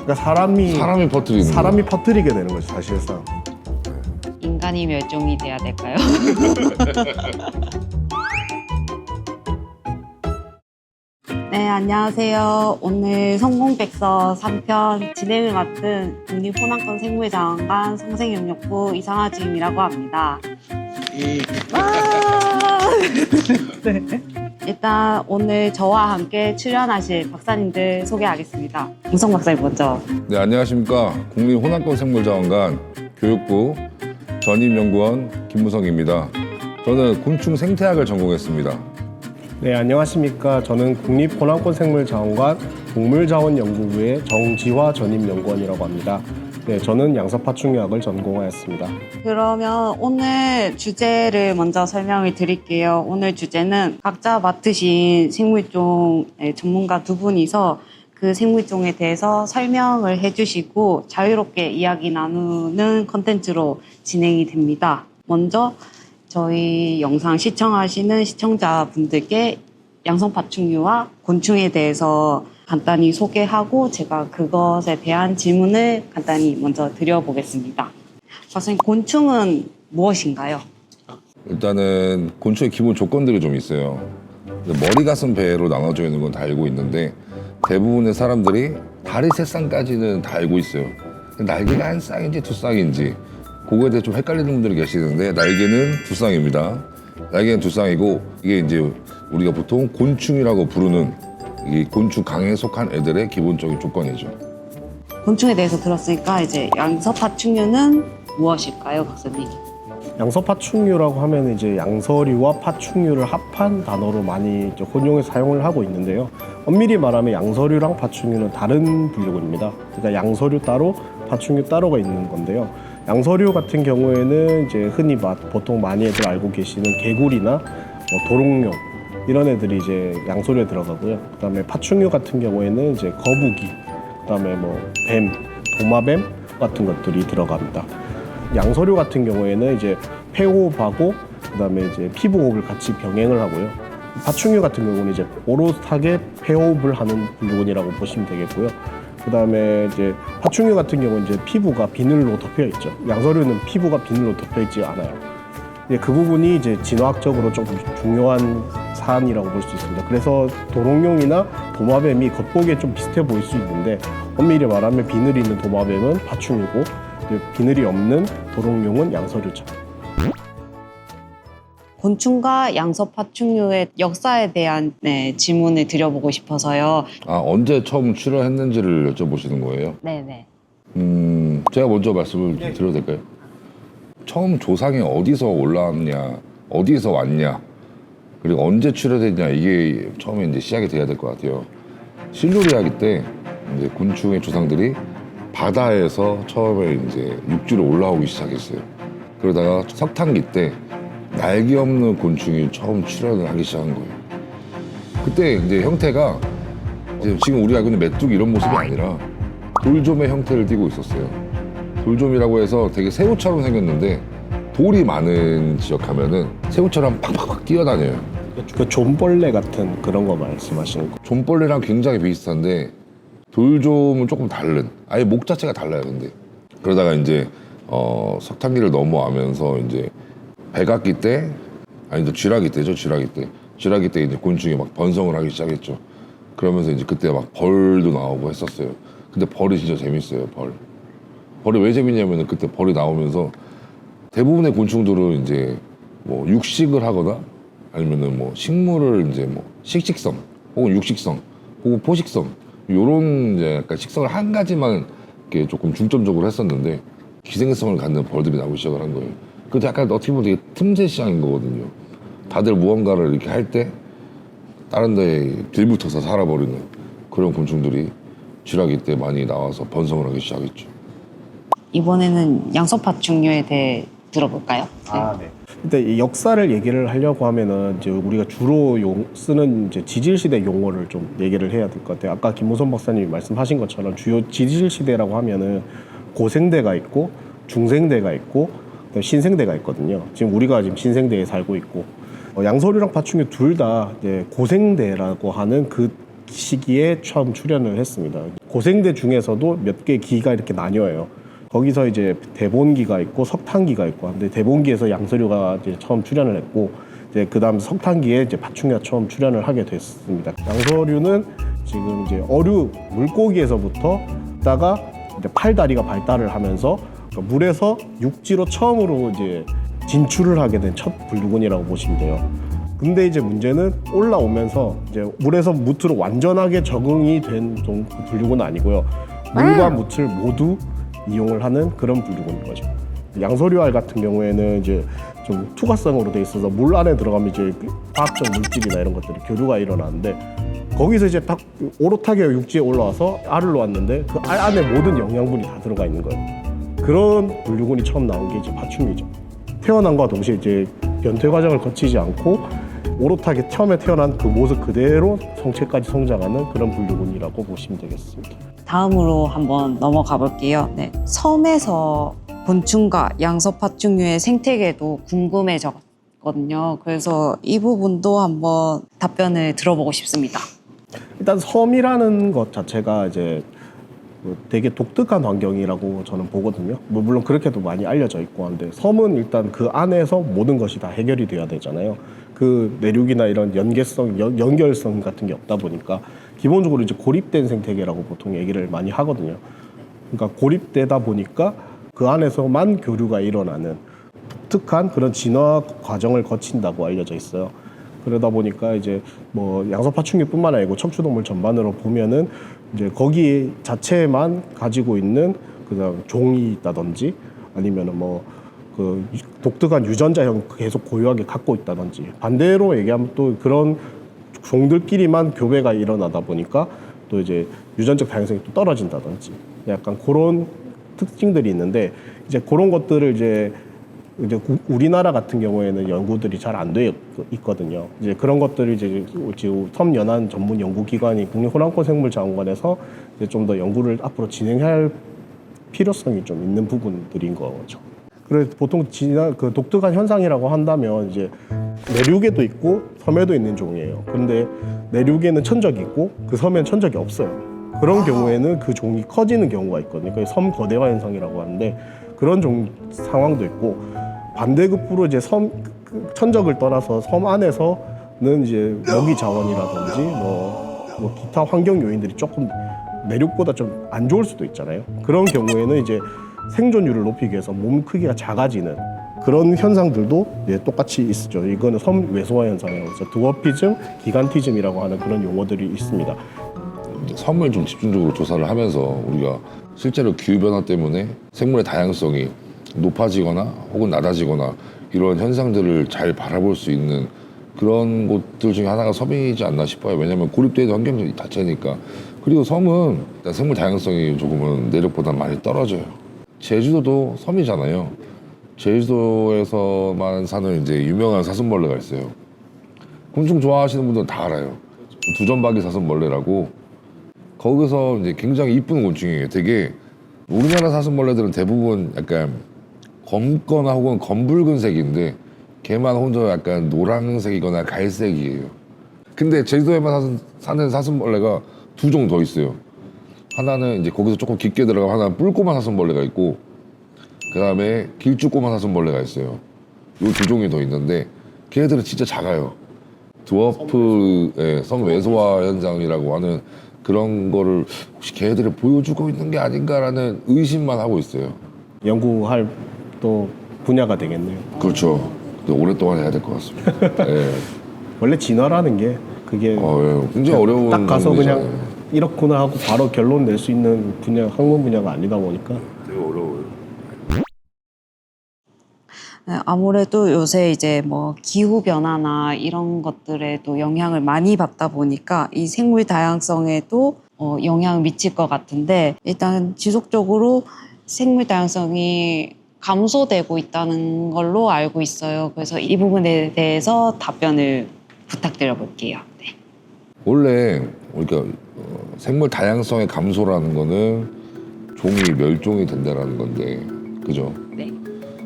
그러니까 사람이 퍼뜨리는 사람이 퍼뜨리게 되는 거죠, 사실상. 인간이 멸종이 돼야 될까요? 네, 안녕하세요. 오늘 성공백서 3편 진행을 맡은 국립호남권 생물자원관 성생영역부 이상아주임이라고 합니다. 네. 일단 오늘 저와 함께 출연하실 박사님들 소개하겠습니다. 김성 박사님 먼저. 네, 안녕하십니까. 국립호남권생물자원관 교육부 전임연구원 김무성입니다. 저는 곤충 생태학을 전공했습니다. 네, 안녕하십니까. 저는 국립호남권생물자원관 동물자원연구부의 정지화 전임연구원이라고 합니다. 네, 저는 양서파충류학을 전공하였습니다. 그러면 오늘 주제를 먼저 설명을 드릴게요. 오늘 주제는 각자 맡으신 생물종의 전문가 두 분이서 그 생물종에 대해서 설명을 해주시고 자유롭게 이야기 나누는 컨텐츠로 진행이 됩니다. 먼저 저희 영상 시청하시는 시청자분들께 양성파충류와 곤충에 대해서 간단히 소개하고 제가 그것에 대한 질문을 간단히 먼저 드려보겠습니다. 박사님, 곤충은 무엇인가요? 일단은 곤충의 기본 조건들이 좀 있어요. 머리, 가슴, 배로 나눠져 있는 건 다 알고 있는데 대부분의 사람들이 다리 세 쌍까지는 다 알고 있어요. 날개가 한 쌍인지 두 쌍인지 그거에 대해 좀 헷갈리는 분들이 계시는데 날개는 두 쌍입니다. 날개는 두 쌍이고 이게 이제 우리가 보통 곤충이라고 부르는 이 곤충 강에 속한 애들의 기본적인 조건이죠. 곤충에 대해서 들었으니까 이제 양서파충류는 무엇일까요, 박사님? 양서파충류라고 하면 이제 양서류와 파충류를 합한 단어로 많이 이제 혼용해서 사용을 하고 있는데요. 엄밀히 말하면 양서류랑 파충류는 다른 분류군입니다. 그러니까 양서류 따로, 파충류 따로가 있는 건데요. 양서류 같은 경우에는 이제 흔히 보통 많이들 알고 계시는 개구리나 뭐 도롱뇽 이런 애들이 이제 양서류에 들어가고요. 그다음에 파충류 같은 경우에는 이제 거북이, 그다음에 뭐 뱀, 도마뱀 같은 것들이 들어갑니다. 양서류 같은 경우에는 이제 폐호흡하고 그다음에 이제 피부호흡을 같이 병행을 하고요. 파충류 같은 경우는 이제 오롯하게 폐호흡을 하는 분류군이라고 보시면 되겠고요. 그다음에 이제 파충류 같은 경우는 이제 피부가 비늘로 덮여 있죠. 양서류는 피부가 비늘로 덮여 있지 않아요. 그 부분이 이제 진화학적으로 조금 중요한 사안이라고 볼 수 있습니다. 그래서 도롱뇽이나 도마뱀이 겉보기에 좀 비슷해 보일 수 있는데 엄밀히 말하면 비늘이 있는 도마뱀은 파충류고 비늘이 없는 도롱뇽은 양서류죠. 곤충과 양서파충류의 역사에 대한 질문을 드려보고 싶어서요. 아, 언제 처음 출연했는지를 여쭤보시는 거예요? 네네. 제가 먼저 말씀을 드려도 될까요? 처음 조상이 어디서 올라왔냐, 어디서 왔냐, 그리고 언제 출현했냐, 이게 처음에 이제 시작이 돼야 될 것 같아요. 실루리아기 때 이제 곤충의 조상들이 바다에서 처음에 이제 육지로 올라오기 시작했어요. 그러다가 석탄기 때 날개 없는 곤충이 처음 출현을 하기 시작한 거예요. 그때 이제 형태가 이제 지금 우리가 알고 있는 메뚜기 이런 모습이 아니라 돌좀의 형태를 띠고 있었어요. 돌좀이라고 해서 되게 새우처럼 생겼는데 돌이 많은 지역 하면은 새우처럼 팍팍팍 뛰어다녀요. 그 좀벌레 같은 그런 거 말씀하시는 거. 좀벌레랑 굉장히 비슷한데 돌좀은 조금 다른, 아예 목 자체가 달라요. 근데 그러다가 이제 석탄기를 넘어가면서 이제 백악기 때, 아니 쥐라기 때죠. 쥐라기 때 이제 곤충이 막 번성을 하기 시작했죠. 그러면서 이제 그때 막 벌도 나오고 했었어요. 근데 벌이 진짜 재밌어요. 벌이 왜 재밌냐면은 그때 벌이 나오면서 대부분의 곤충들은 이제 뭐 육식을 하거나 아니면은 뭐 식물을 이제 뭐 식식성 혹은 육식성 혹은 포식성 요런 이제 약간 식성을 한 가지만 이렇게 조금 중점적으로 했었는데 기생성을 갖는 벌들이 나오기 시작을 한 거예요. 그것도 약간 어떻게 보면 되게 틈새 시장인 거거든요. 다들 무언가를 이렇게 할 때 다른 데에 빌붙어서 살아버리는 그런 곤충들이 쥐라기 때 많이 나와서 번성을 하기 시작했죠. 이번에는 양서파충류에 대해 들어볼까요? 네. 근데 이 역사를 얘기를 하려고 하면은 이제 우리가 주로 쓰는 이제 지질시대 용어를 좀 얘기를 해야 될 것 같아요. 아까 김무성 박사님이 말씀하신 것처럼 주요 지질시대라고 하면은 고생대가 있고 중생대가 있고 신생대가 있거든요. 지금 우리가 지금 신생대에 살고 있고 양서류랑 파충류 둘 다 고생대라고 하는 그 시기에 처음 출현을 했습니다. 고생대 중에서도 몇 개 기가 이렇게 나뉘어요. 거기서 이제 대본기가 있고 석탄기가 있고, 근데 대본기에서 양서류가 이제 처음 출연을 했고, 이제 그다음 석탄기에 이제 파충류가 처음 출연을 하게 됐습니다. 양서류는 지금 이제 어류 물고기에서부터 다가 이제 팔다리가 발달을 하면서 그러니까 물에서 육지로 처음으로 이제 진출을 하게 된 첫 분류군이라고 보시면 돼요. 근데 이제 문제는 올라오면서 이제 물에서 무트로 완전하게 적응이 된 분류군은 아니고요. 물과 무트를 모두 이용을 하는 그런 분류군인 거죠. 양서류알 같은 경우에는 이제 좀 투과성으로 돼 있어서 물 안에 들어가면 이제 화학적 물질이나 이런 것들이 교류가 일어나는데, 거기서 이제 딱 오롯하게 육지에 올라와서 알을 놓았는데 그 알 안에 모든 영양분이 다 들어가 있는 거예요. 그런 분류군이 처음 나온 게 이제 파충류죠. 태어남과 동시에 이제 변태 과정을 거치지 않고 오롯하게 처음에 태어난 그 모습 그대로 성체까지 성장하는 그런 분류군이라고 보시면 되겠습니다. 다음으로 한번 넘어가 볼게요. 네. 섬에서 곤충과 양서파충류의 생태계도 궁금해졌거든요. 그래서 이 부분도 한번 답변을 들어보고 싶습니다. 일단 섬이라는 것 자체가 이제 되게 독특한 환경이라고 저는 보거든요. 뭐 물론 그렇게도 많이 알려져 있고 한데, 섬은 일단 그 안에서 모든 것이 다 해결이 돼야 되잖아요. 그 내륙이나 이런 연결성 같은 게 없다 보니까 기본적으로 이제 고립된 생태계라고 보통 얘기를 많이 하거든요. 그러니까 고립되다 보니까 그 안에서만 교류가 일어나는 독특한 그런 진화 과정을 거친다고 알려져 있어요. 그러다 보니까 이제 뭐 양서파충류뿐만 아니고 척추동물 전반으로 보면은 이제 거기 자체만 가지고 있는 그냥 종이 있다든지, 아니면은 뭐 그 독특한 유전자형 계속 고유하게 갖고 있다든지, 반대로 얘기하면 또 그런 종들끼리만 교배가 일어나다 보니까 또 이제 유전적 다양성이 또 떨어진다든지, 약간 그런 특징들이 있는데, 이제 그런 것들을 이제 우리나라 같은 경우에는 연구들이 잘 안 돼 있거든요. 이제 그런 것들을 이제 섬 연안 전문 연구기관이 국립호랑꽃생물자원관에서 이제 좀 더 연구를 앞으로 진행할 필요성이 좀 있는 부분들인 거죠. 그래서 보통 그 독특한 현상이라고 한다면 이제 내륙에도 있고 섬에도 있는 종이에요. 근데 내륙에는 천적이 있고 그 섬에는 천적이 없어요. 그런 경우에는 그 종이 커지는 경우가 있거든요. 그래서 섬 거대화 현상이라고 하는데, 그런 상황도 있고, 반대급부로 이제 천적을 떠나서 섬 안에서는 이제 먹이 자원이라든지 뭐 기타 환경 요인들이 조금 내륙보다 좀 안 좋을 수도 있잖아요. 그런 경우에는 이제 생존율을 높이기 위해서 몸 크기가 작아지는 그런 현상들도 똑같이 있죠. 이거는 섬 외소화 현상이라고 해서 드워피즘, 기간티즘이라고 하는 그런 용어들이 있습니다. 섬을 좀 집중적으로 조사를 하면서 우리가 실제로 기후변화 때문에 생물의 다양성이 높아지거나 혹은 낮아지거나 이런 현상들을 잘 바라볼 수 있는 그런 곳들 중에 하나가 섬이지 않나 싶어요. 왜냐하면 고립되어 있는 환경 자체니까. 그리고 섬은 일단 생물 다양성이 조금은 내륙보다 많이 떨어져요. 제주도도 섬이잖아요. 제주도에서만 사는 이제 유명한 사슴벌레가 있어요. 곤충 좋아하시는 분들은 다 알아요. 두점박이 사슴벌레라고. 거기서 이제 굉장히 이쁜 곤충이에요. 되게 우리나라 사슴벌레들은 대부분 약간 검거나 혹은 검붉은색인데 걔만 혼자 약간 노란색이거나 갈색이에요. 근데 제주도에만 사는 사슴벌레가 두 종 더 있어요. 하나는 이제 거기서 조금 깊게 들어가면 하나는 뿔꼬마 사슴벌레가 있고, 그 다음에 길쭉꼬마 사슴벌레가 있어요. 요 두 종이 더 있는데 걔네들은 진짜 작아요. 드워프 섬 외소화 현상이라고 하는 그런 거를 혹시 걔네들이 보여주고 있는 게 아닌가라는 의심만 하고 있어요. 연구할 또 분야가 되겠네요. 그렇죠. 오랫동안 해야 될 것 같습니다. 네. 원래 진화라는 게 그게 굉장히 어려운 딱 가서 문제잖아요. 그냥 이렇구나 하고 바로 결론 낼 수 있는 학문 분야가 아니다 보니까 되게 어려워요. 네, 아무래도 요새 이제 뭐 기후 변화나 이런 것들에도 영향을 많이 받다 보니까 이 생물 다양성에도 영향을 미칠 것 같은데, 일단 지속적으로 생물 다양성이 감소되고 있다는 걸로 알고 있어요. 그래서 이 부분에 대해서 답변을 부탁드려 볼게요. 네. 원래 우리가 생물 다양성의 감소라는 거는 종이 멸종이 된다라는 건데, 그죠? 네.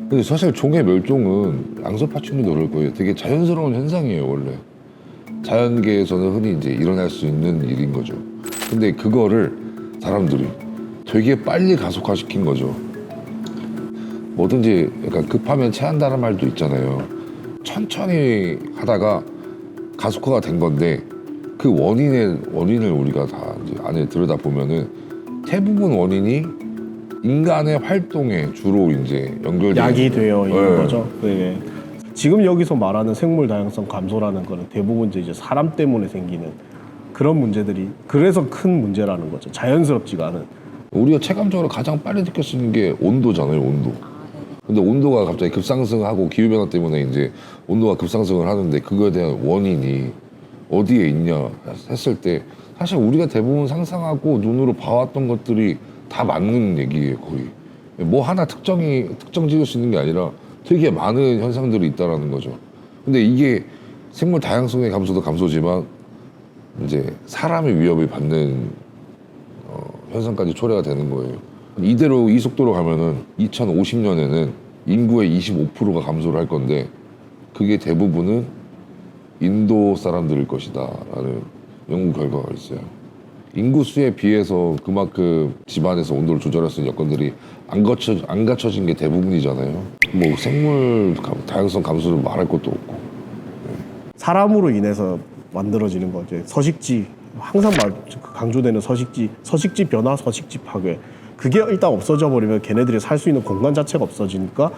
근데 사실 종의 멸종은 양서파충류도 그럴 거예요. 되게 자연스러운 현상이에요, 원래. 자연계에서는 흔히 이제 일어날 수 있는 일인 거죠. 근데 그거를 사람들이 되게 빨리 가속화시킨 거죠. 뭐든지 약간 급하면 체한다는 말도 있잖아요. 천천히 하다가 가속화가 된 건데 그 원인을 우리가 다 이제 안에 들여다 보면은 대부분 원인이 인간의 활동에 주로 이제 연결되는 약이 되어 있는 네. 거죠. 네. 지금 여기서 말하는 생물 다양성 감소라는 거는 대부분 이제 사람 때문에 생기는 그런 문제들이 그래서 큰 문제라는 거죠. 자연스럽지가 않은. 우리가 체감적으로 가장 빨리 느낄 수 있는 게 온도잖아요, 온도. 근데 온도가 갑자기 급상승하고 기후변화 때문에 이제 온도가 급상승을 하는데 그거에 대한 원인이 어디에 있냐 했을 때 사실 우리가 대부분 상상하고 눈으로 봐왔던 것들이 다 맞는 얘기예요, 거의. 뭐 하나 특정 지을 수 있는 게 아니라 되게 많은 현상들이 있다라는 거죠. 근데 이게 생물 다양성의 감소도 감소지만 이제 사람의 위협을 받는 현상까지 초래가 되는 거예요. 이대로 이 속도로 가면은 2050년에는 인구의 25%가 감소를 할 건데 그게 대부분은 인도 사람들일 것이다라는 연구 결과가 있어요. 인구 수에 비해서 그만큼 집안에서 온도를 조절할 수 있는 여건들이 안 갖춰진 게 대부분이잖아요. 뭐 생물 다양성 감소는 말할 것도 없고. 사람으로 인해서 만들어지는 거 이제 서식지 항상 강조되는 서식지 변화, 서식지 파괴. 그게 일단 없어져 버리면 걔네들이 살 수 있는 공간 자체가 없어지니까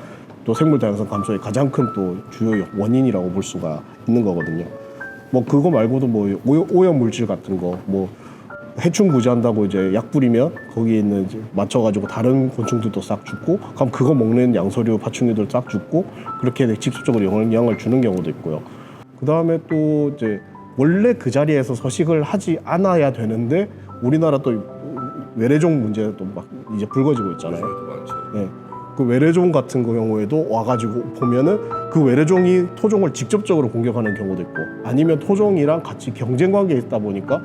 또 생물 다양성 감소의 가장 큰 또 주요 원인이라고 볼 수가 있는 거거든요. 뭐 그거 말고도 뭐 오염 물질 같은 거, 뭐 해충 구제한다고 이제 약 뿌리면 거기에 있는 이제 맞춰가지고 다른 곤충들도 싹 죽고, 그럼 그거 먹는 양서류, 파충류들 싹 죽고 그렇게 직접적으로 영향을 주는 경우도 있고요. 그 다음에 또 이제 원래 그 자리에서 서식을 하지 않아야 되는데 우리나라 또 외래종 문제도 막 이제 불거지고 있잖아요. 네. 그 외래종 같은 경우에도 와가지고 보면은 그 외래종이 토종을 직접적으로 공격하는 경우도 있고, 아니면 토종이랑 같이 경쟁 관계에 있다 보니까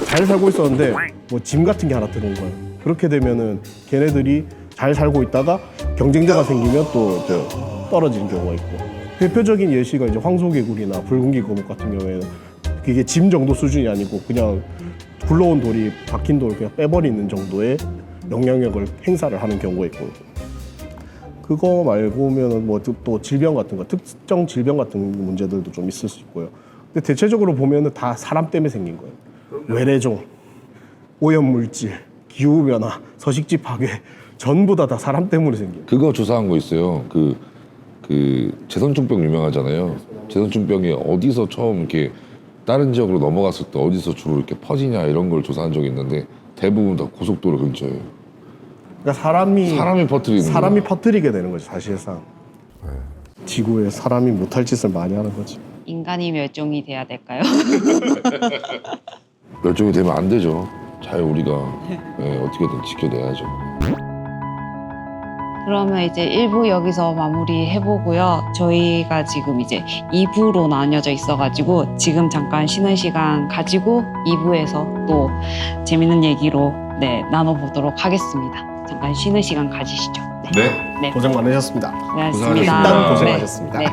잘 살고 있었는데 뭐 짐 같은 게 하나 들어온 거예요. 그렇게 되면은 걔네들이 잘 살고 있다가 경쟁자가 생기면 또 떨어지는 경우가 있고, 대표적인 예시가 이제 황소개구리나 붉은기 거북 같은 경우에는 그게 짐 정도 수준이 아니고 그냥 굴러온 돌이 박힌 돌을 그냥 빼버리는 정도의 영향력을 행사를 하는 경우가 있고, 그거 말고면은 뭐 또 질병 같은 거, 특정 질병 같은 문제들도 좀 있을 수 있고요. 근데 대체적으로 보면은 다 사람 때문에 생긴 거예요. 외래종, 오염 물질, 기후 변화, 서식지 파괴 전부 다 사람 때문에 생겨요. 그거 조사한 거 있어요. 그 제선충병 유명하잖아요. 제선충병이 어디서 처음 이렇게 다른 지역으로 넘어갔을 때 어디서 주로 이렇게 퍼지냐 이런 걸 조사한 적이 있는데 대부분 다 고속도로 근처예요. 그러니까 사람이 퍼뜨리는 거야. 퍼뜨리게 되는 거죠, 사실상. 지구에 사람이 못할 짓을 많이 하는 거지. 인간이 멸종이 돼야 될까요? 멸종이 되면 안 되죠. 잘 우리가 어떻게든 지켜내야죠. 그러면 이제 1부 여기서 마무리 해보고요. 저희가 지금 이제 2부로 나뉘어져 있어가지고 지금 잠깐 쉬는 시간 가지고 2부에서 또 재밌는 얘기로 나눠보도록 하겠습니다. 잠깐 쉬는 시간 가지시죠. 네. 네. 고생 많으셨습니다. 고생하셨습니다. 일단 고생하셨습니다. 네.